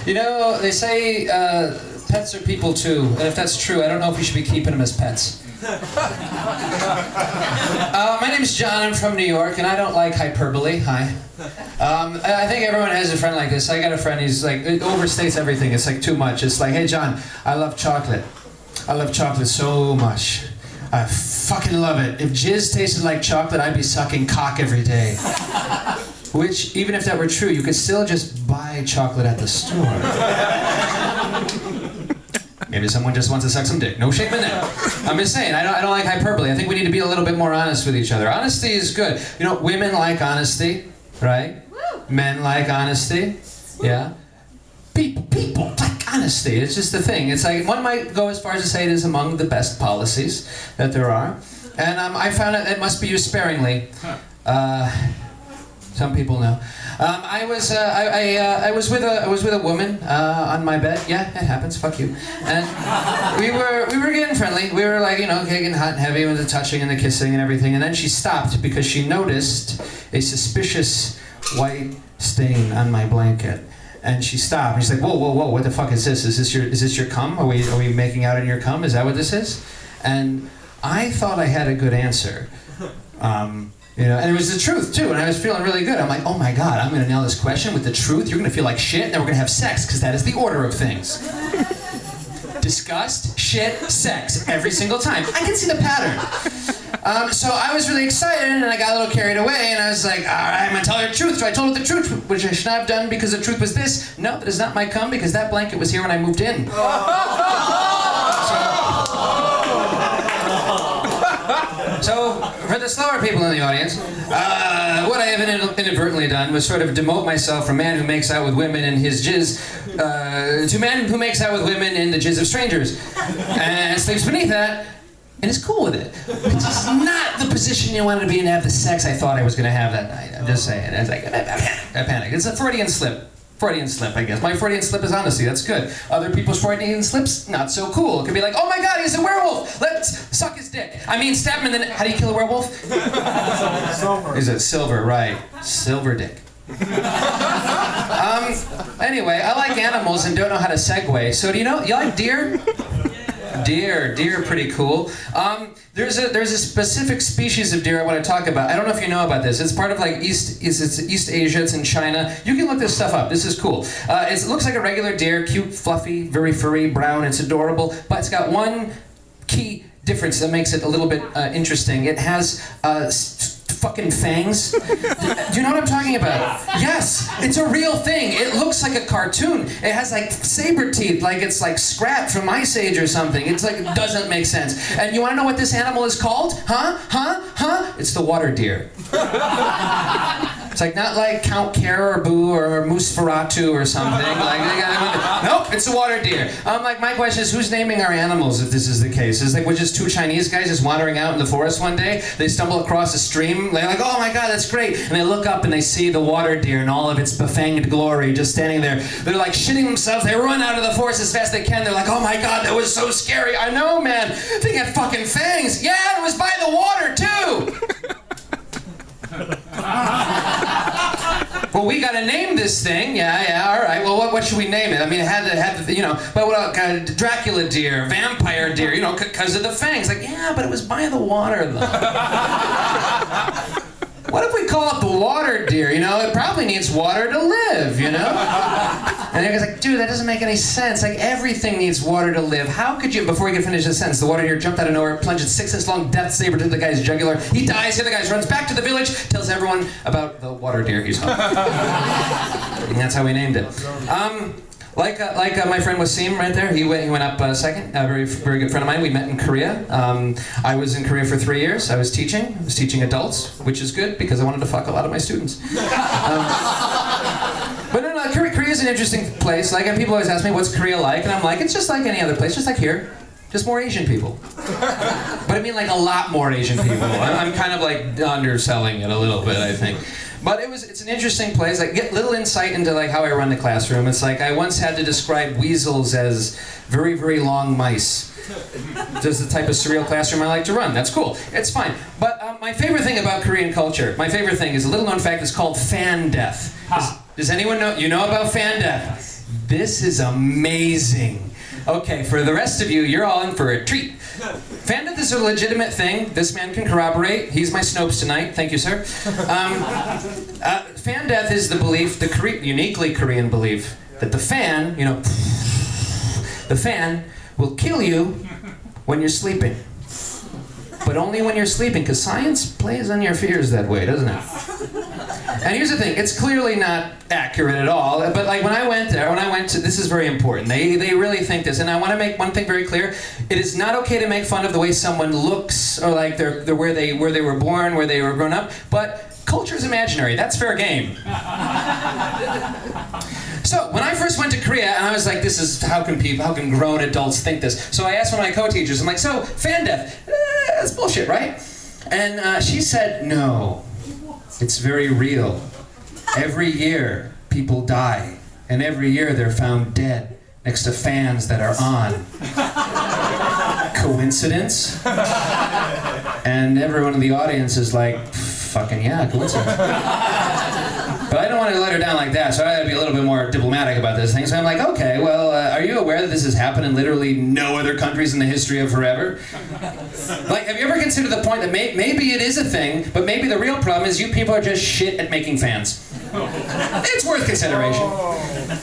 You know, they say pets are people too, and if that's true, I don't know if we should be keeping them as pets. My name's John, I'm from New York, and I don't like hyperbole. Hi. I think everyone has a friend like this. I got a friend, he's like, it overstates everything. It's like too much. It's like, hey John, I love chocolate. I love chocolate so much. I fucking love it. If jizz tasted like chocolate, I'd be sucking cock every day. Which, even if that were true, you could still just buy chocolate at the store. Maybe someone just wants to suck some dick. No shame in that. I'm just saying, I don't like hyperbole. I think we need to be a little bit more honest with each other. Honesty is good. You know, women like honesty, right? Men like honesty. Yeah. People like honesty. It's just the thing. It's like, one might go as far as to say it is among the best policies that there are. And I found it must be used sparingly. Some people know. I was with a woman on my bed. Yeah, it happens. Fuck you. And we were getting friendly. We were like, you know, getting hot and heavy with the touching and the kissing and everything. And then she stopped because she noticed a suspicious white stain on my blanket. And she stopped. And she's like, whoa, what the fuck is this? Is this your cum? Are we making out in your cum? Is that what this is? And I thought I had a good answer. You know, and it was the truth too, and I was feeling really good. I'm like, oh my God, I'm gonna nail this question with the truth. You're gonna feel like shit, and then we're gonna have sex, because that is the order of things. Disgust, shit, sex, every single time. I can see the pattern. So I was really excited, and I got a little carried away, and I was like, all right, I'm gonna tell her the truth. So I told her the truth, which I should not have done because the truth was this. No, that is not my cum, because that blanket was here when I moved in. So, for the slower people in the audience, what I have inadvertently done was sort of demote myself from man who makes out with women in his jizz to man who makes out with women in the jizz of strangers and sleeps beneath that and is cool with it. Which is not the position you wanted to be in to have the sex I thought I was going to have that night. I'm just saying. I was like, I panic. It's a Freudian slip. Freudian slip, I guess. My Freudian slip is honesty, that's good. Other people's Freudian slips, not so cool. It could be like, oh my God, he's a werewolf! Let's suck his dick. I mean, stab him in the neck. How do you kill a werewolf? Silver. Is it silver, right. Silver dick. Anyway, I like animals and don't know how to segue. So do you like deer? Deer, pretty cool. There's a specific species of deer I want to talk about. I don't know if you know about this. It's part of like East Asia. It's in China. You can look this stuff up. This is cool. It looks like a regular deer, cute, fluffy, very furry, brown. It's adorable, but it's got one key difference that makes it a little bit interesting. It has fucking fangs. Do you know what I'm talking about? Yes, it's a real thing. It looks like a cartoon. It has like saber teeth, like it's like Scrat from Ice Age or something. It's like, it doesn't make sense. And you want to know what this animal is called? Huh? It's the water deer. It's like not like Count Caribou or Nosferatu or something. Nope, it's a water deer. Like my question is, who's naming our animals if this is the case? It's like we're just two Chinese guys just wandering out in the forest one day. They stumble across a stream. They're like, oh my God, that's great. And they look up and they see the water deer in all of its befanged glory just standing there. They're like shitting themselves. They run out of the forest as fast as they can. They're like, oh my God, that was so scary. I know, man. They got fucking fangs. Yeah, it was by the water too. Well, we gotta name this thing. Yeah, all right. Well, what should we name it? I mean, it had to, you know, but what kind of Dracula deer, vampire deer, you know, because of the fangs. Like, yeah, but it was by the water, though. What if we call it the water deer? You know, it probably needs water to live, you know? And the guy's like, dude, that doesn't make any sense. Like, everything needs water to live. How could you, before you can finish the sentence, the water deer jumped out of nowhere, plunged a 6-inch long death saber to the guy's jugular. He dies, the other guy runs back to the village, tells everyone about the water deer he's home. And that's how we named it. Like my friend Wasim right there, he went up second. A very good friend of mine. We met in Korea. I was in Korea for 3 years. I was teaching adults, which is good because I wanted to fuck a lot of my students. But no, Korea is an interesting place. Like, and people always ask me, what's Korea like? And I'm like, it's just like any other place, just like here. Just more Asian people. But I mean like a lot more Asian people. I'm kind of like underselling it a little bit, I think. But it's an interesting place. I get little insight into like how I run the classroom. It's like I once had to describe weasels as very, very long mice. Just the type of surreal classroom I like to run. That's cool. It's fine. But my favorite thing about Korean culture, my favorite thing is a little known fact. It's called fan death. Does anyone know? You know about fan death? This is amazing. Okay, for the rest of you, you're all in for a treat. Fan death is a legitimate thing. This man can corroborate. He's my Snopes tonight. Thank you, sir. Fan death is the belief, the uniquely Korean belief, that the fan, the fan will kill you when you're sleeping. But only when you're sleeping, because science plays on your fears that way, doesn't it? And here's the thing, it's clearly not accurate at all, but like when I went to, this is very important, they really think this, and I want to make one thing very clear, it is not okay to make fun of the way someone looks, or like they're where they were born, where they were grown up, but culture is imaginary, that's fair game. So, when I first went to Korea, and I was like, this is, how can grown adults think this? So I asked one of my co-teachers, I'm like, so, fan death, that's bullshit, right? And she said, no, it's very real. Every year, people die, and every year they're found dead next to fans that are on. Coincidence? And everyone in the audience is like, fucking yeah, coincidence. But I don't want to let her down like that, so I gotta be a little bit more diplomatic about this thing. So I'm like, okay, well, are you aware that this has happened in literally no other countries in the history of forever? Like, have you ever considered the point that maybe it is a thing, but maybe the real problem is you people are just shit at making fans? It's worth consideration.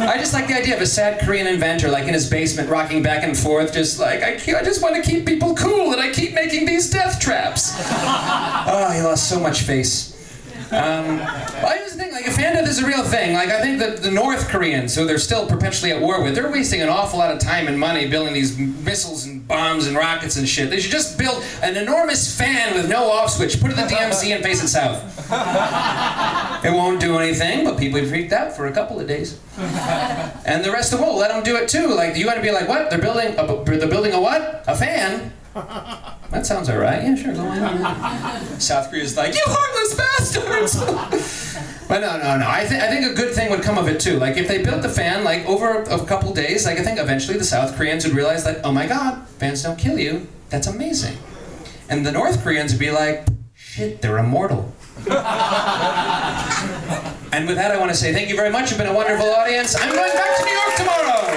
I just like the idea of a sad Korean inventor, like in his basement, rocking back and forth, just like, I just want to keep people cool, and I keep making these death traps. Oh, he lost so much face. Well, here's the thing, like, if fan death is a real thing, like, I think that the North Koreans, who they're still perpetually at war with, they're wasting an awful lot of time and money building these missiles and bombs and rockets and shit. They should just build an enormous fan with no off switch, put it in the DMZ and face it south. It won't do anything, but people are freaked out for a couple of days. And the rest of the world, let them do it too. Like, you gotta be like, what? They're building a what? A fan? That sounds alright. Yeah, sure, go on. South Korea's like, you heartless bastards! But no. I think a good thing would come of it too. Like, if they built the fan, like, over a couple days, like, I think eventually the South Koreans would realize that, oh my god, fans don't kill you. That's amazing. And the North Koreans would be like, shit, they're immortal. And with that, I want to say thank you very much. You've been a wonderful audience. I'm going back to New York tomorrow.